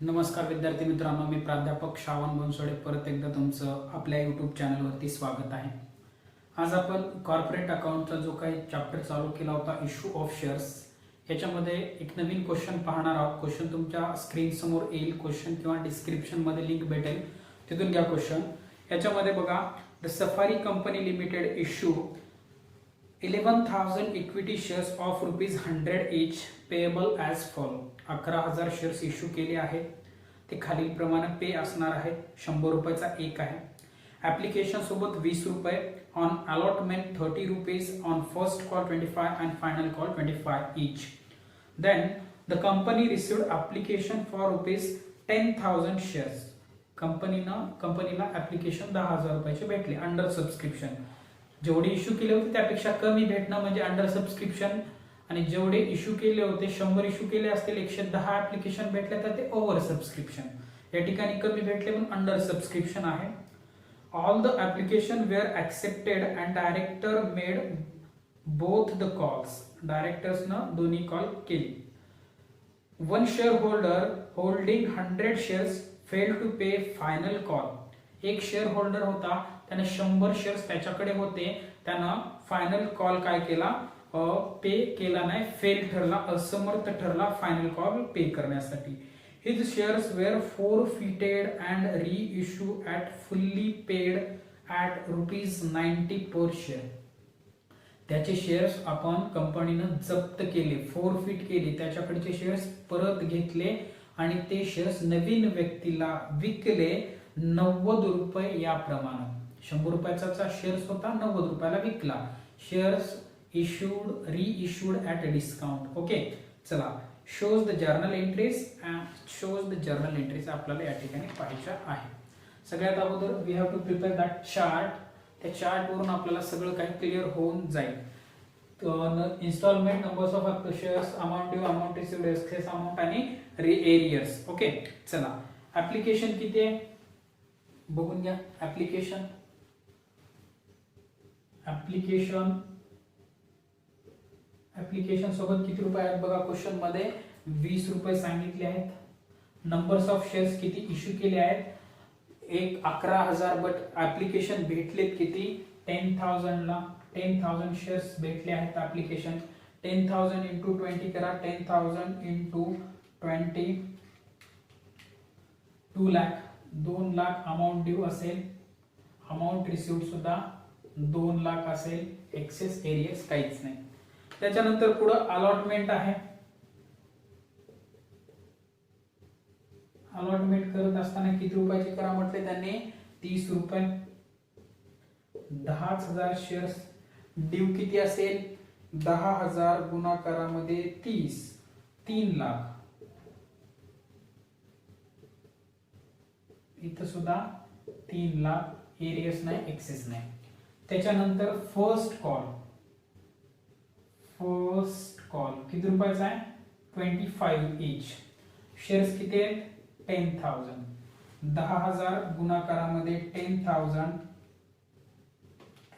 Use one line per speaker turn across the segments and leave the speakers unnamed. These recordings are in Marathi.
नमस्कार विद्यार्थी मित्रांनो, मी प्राध्यापक श्रावण बनसोडे परत एकदा तुमचं आपल्या यूट्यूब चॅनलवरती स्वागत आहे. आज आपण कॉर्पोरेट अकाउंटचा जो काही चॅप्टर चालू केला होता, इश्यू ऑफ शेअर्स, याच्यामध्ये एक नवीन क्वेश्चन पाहणार आहोत. क्वेश्चन तुमच्या स्क्रीन समोर येईल. क्वेश्चन किंवा डिस्क्रिप्शन मध्ये लिंक भेटेल, तिथून घ्या क्वेश्चन. याच्यामध्ये बघा, the safari company limited issue 11,000 equity shares of ₹100 each payable as follow. 11,000 shares issue केले आहेत. ते खालील प्रमाणे पे असणार आहेत. ₹100चा एक आहे. ऍप्लिकेशन सोबत ₹20 on allotment, ₹30 on first call 25 and final call 25 each. Then the company received application for ₹10,000 shares. कंपनीला ऍप्लिकेशन ₹10,000 भेटले अंडर सबस्क्रिप्शन. जेवढे इश्यू केले होते त्यापेक्षा कमी भेटणं म्हणजे अंडर सबस्क्रिप्शन, आणि जेवढे इश्यू केले होते 100 इश्यू केले असतील, 110 ऍप्लिकेशन भेटले तर ते ओव्हर सबस्क्रिप्शन. या ठिकाणी कमी भेटले म्हणून अंडर सबस्क्रिप्शन आहे. All the application were accepted and director made both the calls. डायरेक्टर्सनं दोन्ही कॉल केली. One shareholder holding 100 shares fail to pay final call. एक शेअर होल्डर होता, त्याने 100 शेअर्स त्याच्याकडे होते, त्यानं फायनल कॉल काय केला, पे केला नाही, फेल ठरला, असमर्थ ठरला फायनल कॉल पे करण्यासाठी. His shares were forfeited and reissue at fully paid at ₹90 per share. त्याचे शेअर्स आपण कंपनीनं जप्त केले, फोरफिट केले, त्याच्याकडचे शेअर्स परत घेतले आणि ते शेअर्स नवीन व्यक्तीला विकले ₹90 याप्रमाणे. ₹100चा शेअर्स होता, ₹90 विकला. Shares issued reissued at discount. Okay, चला, शोज द जर्नल एंट्रीज आपल्याला या ठिकाणी पाहायच्या आहे. सगळ्यात अगोदर we have to prepare that chart. त्या चार्ट वरून आपल्याला सगळं काही क्लिअर होऊन जाईल. Installment, numbers of shares, amount due, amount received, excess amount आणि एरियर्स. ओके, चला, ऍप्लिकेशन किती आहे बघून घ्या. ऍप्लिकेशन सोबत किती रुपये आहेत बघा. क्वेश्चन मध्ये ₹20 सांगितले आहेत. नंबर्स ऑफ शेअर्स किती इश्यू केले आहेत, 11,000. बट ऍप्लिकेशन भेटलेत किती, 10,000 ला. 10,000 शेअर्स भेटले आहेत ऍप्लिकेशन. 10,000 इंटू 20 करा. 10,000 into 20 2 lakh. 2 lakh amount due असेल, अमाऊंट रिसिव्ड सुद्धा 2 लाख असेल. एक्सेस एरियर्स काहीच नाही. त्याच्यानंतर पुढे अलॉटमेंट आहे. अलॉटमेंट करत असताना किती रुपयाची करा म्हटले त्यांनी, ₹30. 10,000 शेअर्स ड्यू किती असेल, 10,000 गुणाकारामध्ये 30, 3 लाख. इथं सुद्धा 3 लाख. एरियस नाही, एक्सेस नाही. त्याच्यानंतर फर्स्ट कॉल किती रुपयाचा आहे, 25 each. शेअर्स किती आहेत, 10,000. 10,000 गुणाकारामध्ये 10,000,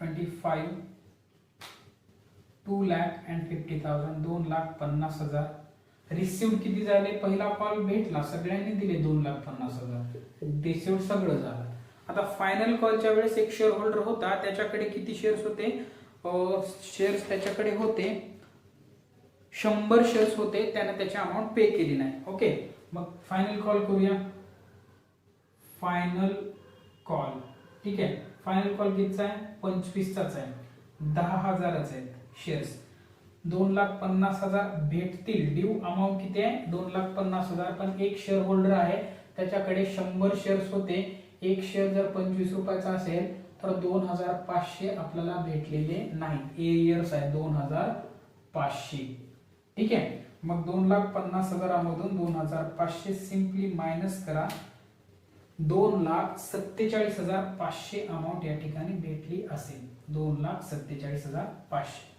25, 2 लाख अँड 50,000, 2,50,000. रिसिव्ड किती झाले, पहिला कॉल भेटला, सगळ्यांनी दिले 2,50,000. रिसिव्ड सगळं झालं. आता फायनल कॉलच्या वेळेस एक शेअर होल्डर होता, त्याच्याकडे किती शेअर्स होते, शेअर्स त्याच्याकडे होते 100 शेअर्स होते, त्याने त्याची अमाऊंट पे केली नाही. ओके, मग फायनल कॉल करूया. फायनल कॉल, ठीक आहे. फायनल कॉल कितीचा आहे, 25चाच आहे. 10,000च आहेत शेअर्स. 2,50,000 भेटतील. ड्यू अमाऊंट किती आहे, 2,50,000. पण एक शेअर होल्डर आहे, त्याच्याकडे 100 शेअर्स होते. एक शेअर जर ₹25 असेल तर 2,500 आपल्याला भेटलेले नाही. एरियर्स आहे 2,500. ठीक आहे. मग 2,50,000 मधून 2,500 सिंपली मायनस करा. 2,47,500 अमाऊंट या ठिकाणी भेटली असेल. 2,47,500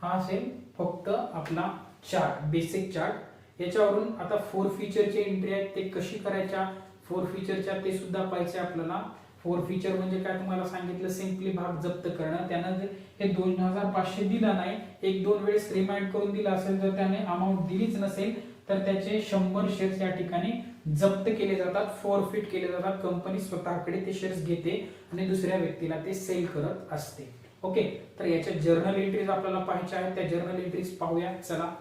हा असेल फक्त आपला चार्ट, बेसिक चार्ट. याच्यावरून आता 4 फीचरची एंट्री आहेत, ते कशी करायच्या, 4 फीचरच्या ते सुद्धा पाहिजे आपल्याला. फोरफिचर म्हणजे काय तुम्हाला सांगितलं, सिम्पली भाग जप्त करणं. त्यानं हे 2500 दिला नाही, एक दोन वेळेस रिमाइंड करून दिला असेल, जर त्याने अमाऊंट दिलीच नसेल तर त्याचे 100 शेअर्स या ठिकाणी जप्त केले जातात, फॉरफिट केले जातात. कंपनी स्वतःकडे ते शेअर्स घेते आणि दुसऱ्या व्यक्तीला ते सेल करत असते. ओके, तर याच्या जर्नल एंट्रीज आपल्याला पाहायच्या आहेत, त्या जर्नल एंट्रीज पाहूया. चला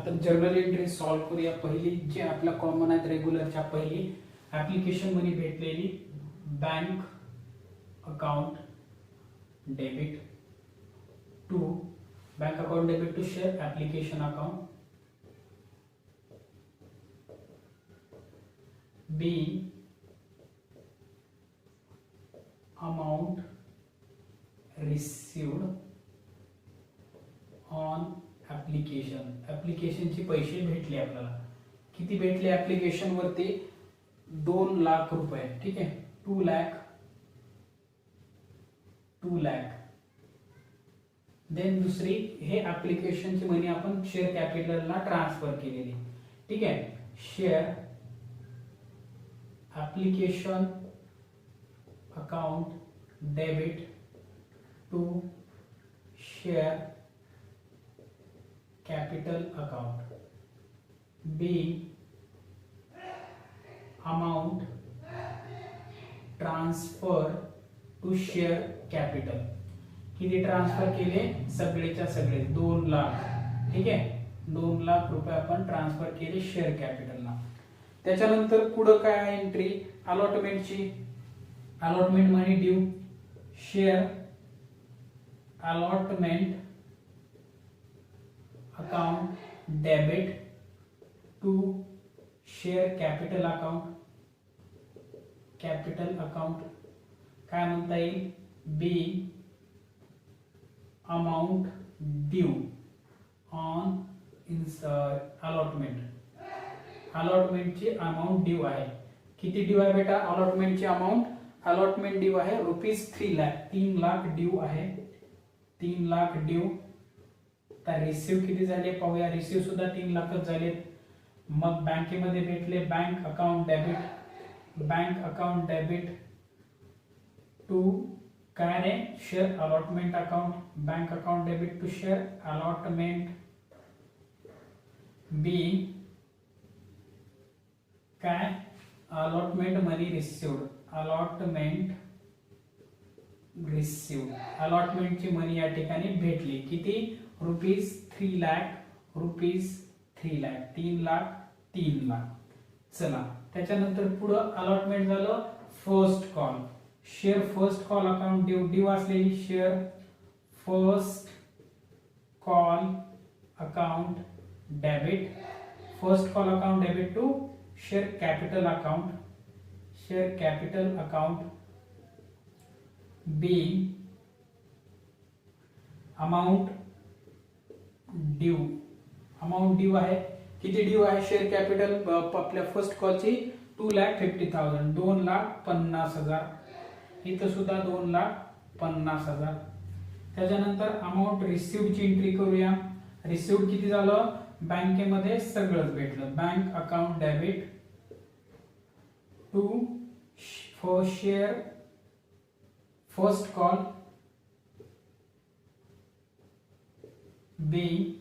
तर जर्नल एंट्री सॉल्व्ह करूया. पहिली जी आपल्या कॉमन आहेत रेग्युलरच्या, पहिली ऍप्लिकेशन मनी भेटलेली, bank account debit to bank account debit to share application account, B amount received on ऍप्लिकेशनचे पैसे भेटले आपल्याला. किती भेटले ऍप्लिकेशन वरती? 2 लाख रुपये. ठीक आहे, 2 लाख. देन दुसरी, हे ऍप्लिकेशनची मनी आपण शेअर कॅपिटलला ट्रान्सफर केलेली. ठीक आहे, share application account debit to share capital account, B amount transfer to share capital. किती ट्रान्सफर केले? सगळेच्या सगळे 2 लाख. ठीक आहे, 2 लाख रुपये आपण ट्रान्सफर केले शेअर कॅपिटलला. त्याच्यानंतर पुढे काय आहे एंट्री? अलॉटमेंटची. Allotment money due, share allotment account debit to share capital account. काय म्हणता येईल? Be amount due on allotment. अलॉटमेंटची अमाउंट ड्यू आहे. किती ड्यू आहे बेटा? अलॉटमेंटची अमाउंट, अलॉटमेंट ड्यू आहे ₹3 लाख. 3 लाख ड्यू आहे, 3 लाख ड्यू. तर रिसिव्ह किती झाले पाहूया. रिसिव्ह सुद्धा 3 लाखच झालेत. मग बँकेमध्ये भेटले बँक अकाउंट डेबिट टू काय रे? Share allotment account. Bank account debit to share allotment. Be काय? अलॉटमेंट मनी रिसिव्ड. अलॉटमेंटची मनी या ठिकाणी भेटली. किती? ₹3 लाख. 3 लाख. चला, त्याच्यानंतर पुढं अलॉटमेंट झालं. First call, share first call account due असलेली share first call account debit. First call account debit to share capital account. B amount due आहे. किती ड्यू आहे? शेअर कॅपिटल आपल्या फर्स्ट कॉलची 2,50,000, 2,50,000. इथं सुद्धा 2,50,000. त्याच्यानंतर अमाऊंट रिसिव्हची एंट्री करूया. रिसिव्ह किती झालं? बँकेमध्ये सगळंच भेटलं. Bank account debit to for share first call. Be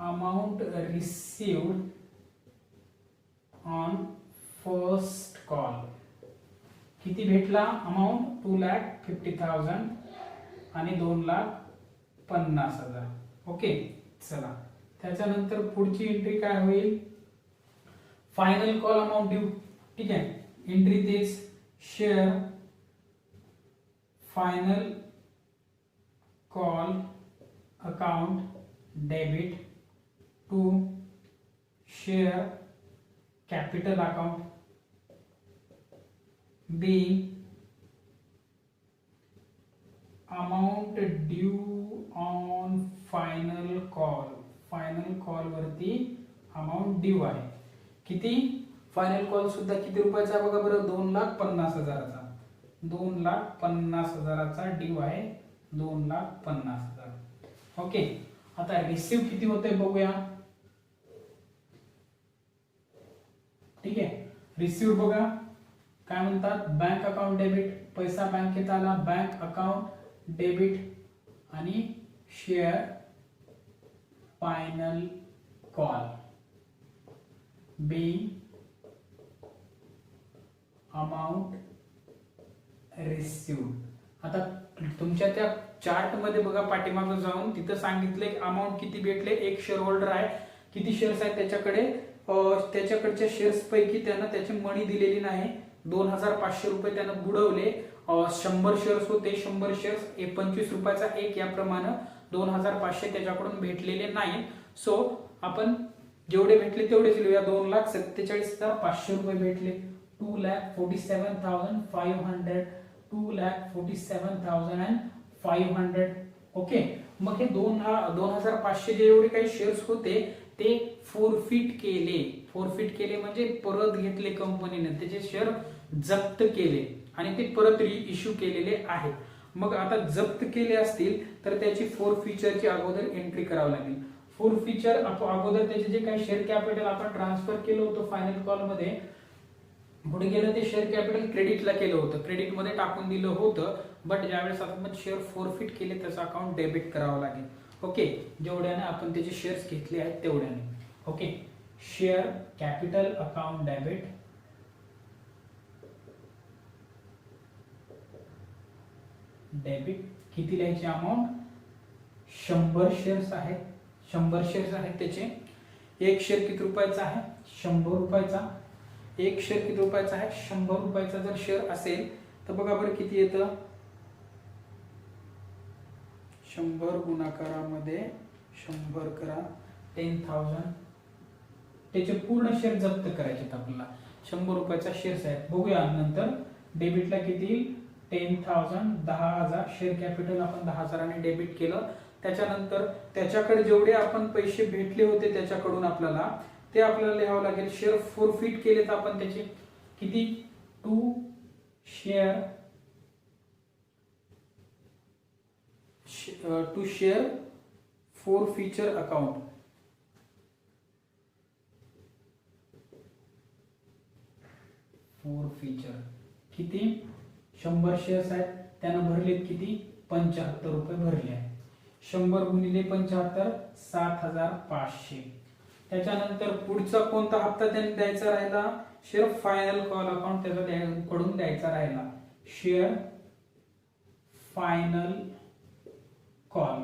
amount received on first call. किती भेटला अमाऊंट? 2,50,000 आणि 2,50,000. ओके, चला, त्याच्यानंतर पुढची एंट्री काय होईल? Final call amount due. ठीक आहे, एंट्री तेच, share final call account debit to share capital account. B amount due on final call. फायनल कॉल वरती अमाउंट ड्यू आहे. किती? फायनल कॉल सुद्धा किती रुपयाचा बघा बरं? 2,50,000चा. 2,50,000चा ड्यू आहे. 2,50,000. ओके, आता रिसिव्ह किती होते बघूया. ठीक आहे, रिसिव्ह बघा काय म्हणतात, बँक अकाउंट डेबिट, पैसा बँकेत आला, बँक अकाउंट डेबिट आणि share final call being amount received. आता तुमच्या त्या चार्ट मध्ये बघा पाठीमागे जाऊन तिथं सांगितले अमाऊंट किती भेटले. एक शेअर होल्डर आहे, किती शेअर्स आहेत त्याच्याकडे, त्याच्याकडच्या शेअर्स पैकी त्यानं त्याची मनी दिलेली नाही. 2500 रुपये त्यानं बुडवले. 100 शेअर्स होते, 100 शेअर्स 25 रुपयाचा एक, याप्रमाणे 2500 त्याच्याकडून भेटलेले नाही. सो आपण जेवढे भेटले तेवढेच लिहूया. 2,47,500 रुपये भेटले. 2,47,500, 2,47,500. ओके, मग हे 2,500 जे एवढे काही शेअर्स होते ते फोरफिट केले म्हणजे परत घेतले कंपनीने, त्याचे शेअर जप्त केले आणि ते परत रिइश्यू केलेले आहेत. मग आता जप्त केले असतील तर त्याची फोरफिचरची अगोदर एंट्री करावी लागेल. फोरफिचर अगोदर त्याचे जे काही शेअर कॅपिटल आपण ट्रान्सफर केलं होतं फायनल कॉल मध्ये, पुढे गेलं ते शेअर कॅपिटल क्रेडिटला केलं होतं, क्रेडिट मध्ये टाकून दिलं होतं. बट ज्यावेळेस आपण शेअर फोरफिट केले त्याचं अकाउंट डेबिट करावं लागेल. ओके, जेवढ्याने आपण त्याचे शेअर्स घेतले आहेत तेवढ्याने. Okay, share capital account debit किती लिहायची अमाऊंट, 100 शेअर्स आहेत. 100 शेअर्स आहेत त्याचे. एक शेअर किती रुपयाचा आहे, 100 रुपयाचा. एक शेअर किती रुपयाचा आहे, 100 रुपयाचा जर शेअर असेल तर बघा बरं किती येतं. 100 गुणाकारामध्ये 100 करा, 10,000. त्याचे पूर्ण शेअर जप्त करायचे आपल्याला. 100 रुपयाचा शेअर्स आहेत. बघूया नंतर डेबिटला किती, 10,000, 10,000. शेअर कॅपिटल आपण 10,000 डेबिट केलं. त्याच्यानंतर त्याच्याकडे जेवढे आपण पैसे भेटले होते त्याच्याकडून आपल्याला ते आपल्याला लिहावं लागेल. शेअर फोरफिट केले तर आपण त्याचे किती, टू शेअर फोरफिचर अकाउंट. फोरफिचर किती, 100 शेअर्स आहेत, त्यानं भरलेत किती, 75 रुपये भरले आहेत. 100 गुणिले 75, 7,500. त्याच्यानंतर पुढचा कोणता हप्ता त्यांनी द्यायचा राहिला, शेअर फायनल कॉल अकाउंट त्याचा कडून द्यायचा राहिला. शेअर फायनल कॉल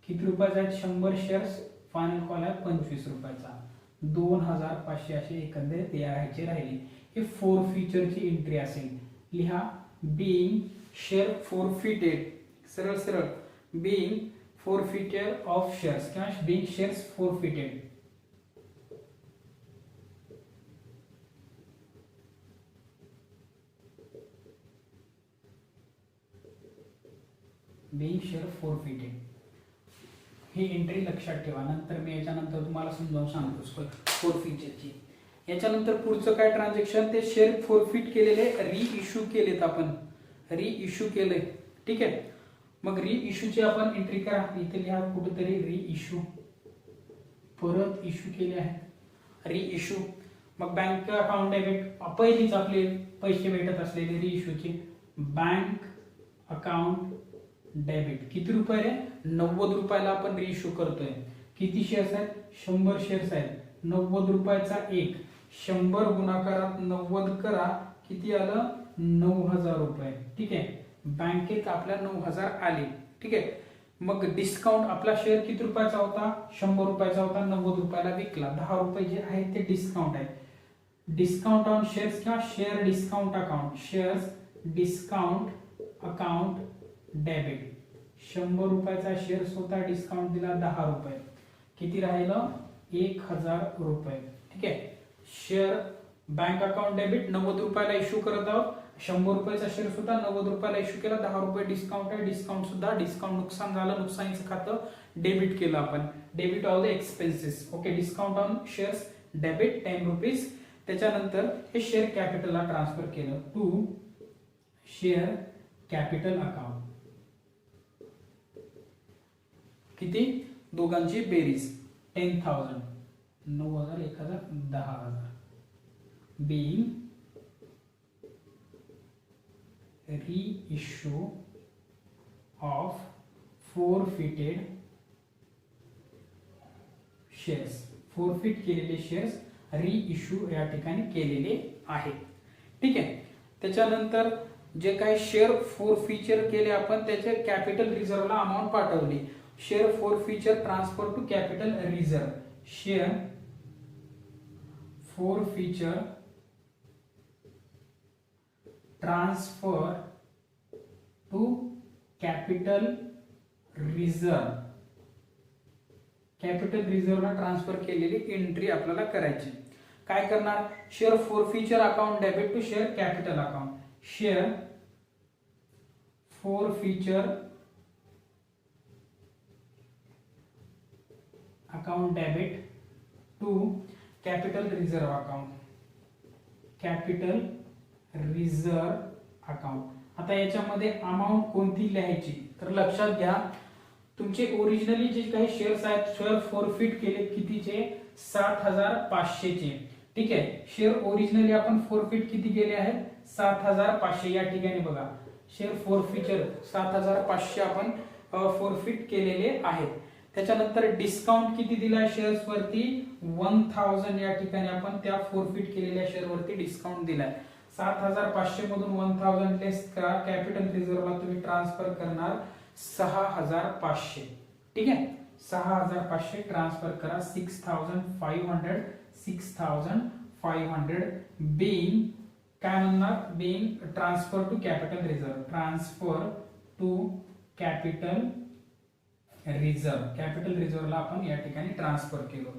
किती रुपयाचा आहे, 100 शेअर्स, फायनल कॉल आहे 25 रुपयाचा. 2,500 असे एकंदरीत द्यायचे राहिले. हे फोरफिचरची एंट्री असेल. लिहा, बीइंग शेअर फोरफिटेड, सरळ सरळ, बीइंग forfeiture of shares किंवा being shares forfeited. being share forfeited ही एंट्री लक्षात ठेवा. नंतर मी याच्यानंतर तुम्हाला समजावून सांगतो फोरफिचरची. याच्यानंतर पुढचं काय ट्रान्झॅक्शन, ते शेअर फोरफिट केलेले रिइश्यू केलेत आपण, रिइश्यू केले. ठीक आहे, मग रिइश्यूची आपण एंट्री करा. इथे लिहा कुठेतरी रिइश्यू, परत इश्यू केले आहे, रिइश्यू. मग बँक अकाउंट डेबिट, पहिलीच आपले पैसे भेटत असलेले रिइश्यूचे. बँक अकाउंट डेबिट किती रुपये रे, 90 रुपयाला आपण रिइश्यू करतोय. किती शेअर्स आहेत, 100 शेअर्स आहेत. 90 रुपयाचा एक, 100 गुणाकारात 90 करा, किती आलं, 9,000 रुपये. ठीक आहे, बँकेत आपल्या 9,000 आले. ठीक आहे, मग डिस्काउंट, आपला शेअर किती रुपयाचा होता, 100 रुपयाचा होता, 90 रुपयाला विकला. 10 रुपये जे आहे ते डिस्काउंट आहे. डिस्काउंट ऑन शेअर्स किंवा share discount account, shares discount account debit. 100 रुपयाचा शेअर्स होता, डिस्काउंट दिला 10 रुपये, किती राहिलं, 1,000 रुपये. ठीक आहे, शेअर बँक अकाउंट डेबिट 90 रुपयाला इश्यू करत आहोत. 100 रुपयाचा शेअर सुद्धा 90 रुपयाला इश्यू केला, 10 रुपये डिस्काउंट आहे. डिस्काउंट सुद्धा, डिस्काउंट नुकसान झालं, नुकसानीचं खातं डेबिट केलं आपण, debit all the expenses. Okay, discount on shares debit 10 rupees. त्याच्यानंतर हे शेअर कॅपिटलला ट्रान्सफर केलं टू शेअर कॅपिटल अकाउंट. किती दोघांची बेरीज 10,000 9,000 1,000 10,000 being reissue of forfeited shares, forfeit केलेले शेअर्स रिइश्यू या ठिकाणी केलेले आहेत. ठीक आहे. त्याच्यानंतर जे काही शेअर फोरफिचर केले आपण त्याचे कॅपिटल रिझर्व्हला अमाऊंट पाठवली. Share forfeiture transfer to capital reserve, share forfeiture transfer to capital reserve, capital रिझर्व्हला ट्रान्सफर केलेली एंट्री आपल्याला करायची. काय करणार, share forfeiture account debit to share capital account, share forfeiture account debit to capital reserve account, capital reserve account. आता याच्यामध्ये अमाऊंट कोणती लिहायची तर लक्षात घ्या, तुमचे ओरिजिनली जे काही शेअर्स आहेत शेअर फोरफिट केले कितीचे 7,500 चे. ठीक आहे. शेअर ओरिजिनली आपण फोरफिट किती केले आहेत 7,500. या ठिकाणी बघा शेअर फोरफिचर 7,500 आपण फोरफिट केलेले आहेत. त्याच्यानंतर डिस्काउंट किती दिला शेअर्स वरती 1,000. या ठिकाणी आपण त्या फोरफिट केलेल्या शेअर वरती डिस्काउंट दिलाय. 7,500 मधून 1,000 लेस करा, कॅपिटल रिझर्व्हला तुम्ही ट्रान्सफर करणार 6,500. ठीक आहे. 6,500 ट्रान्सफर करा 6,500 6,500 being काय म्हणणार being transfer to capital reserve, transfer to capital reserve, capital रिझर्व्हला आपण या ठिकाणी ट्रान्सफर केलो.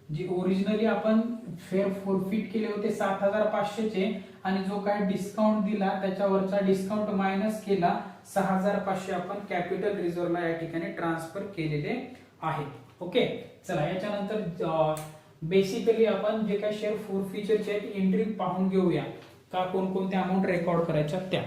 जी ओरिजिनली आपण शेअर फोरफिट केले होते 7,500 चे आणि जो काय डिस्काउंट दिला त्याच्यावरचा डिस्काउंट मायनस केला 6,500 आपण कॅपिटल रिझर्व्हला या ठिकाणी ट्रान्सफर केलेले आहे. ओके. चला याच्यानंतर बेसिकली आपण जे काही शेअर फोरफिचरचे एंट्री पाहून घेऊया का कोणकोणत्या अमाऊंट रेकॉर्ड करायच्या त्या.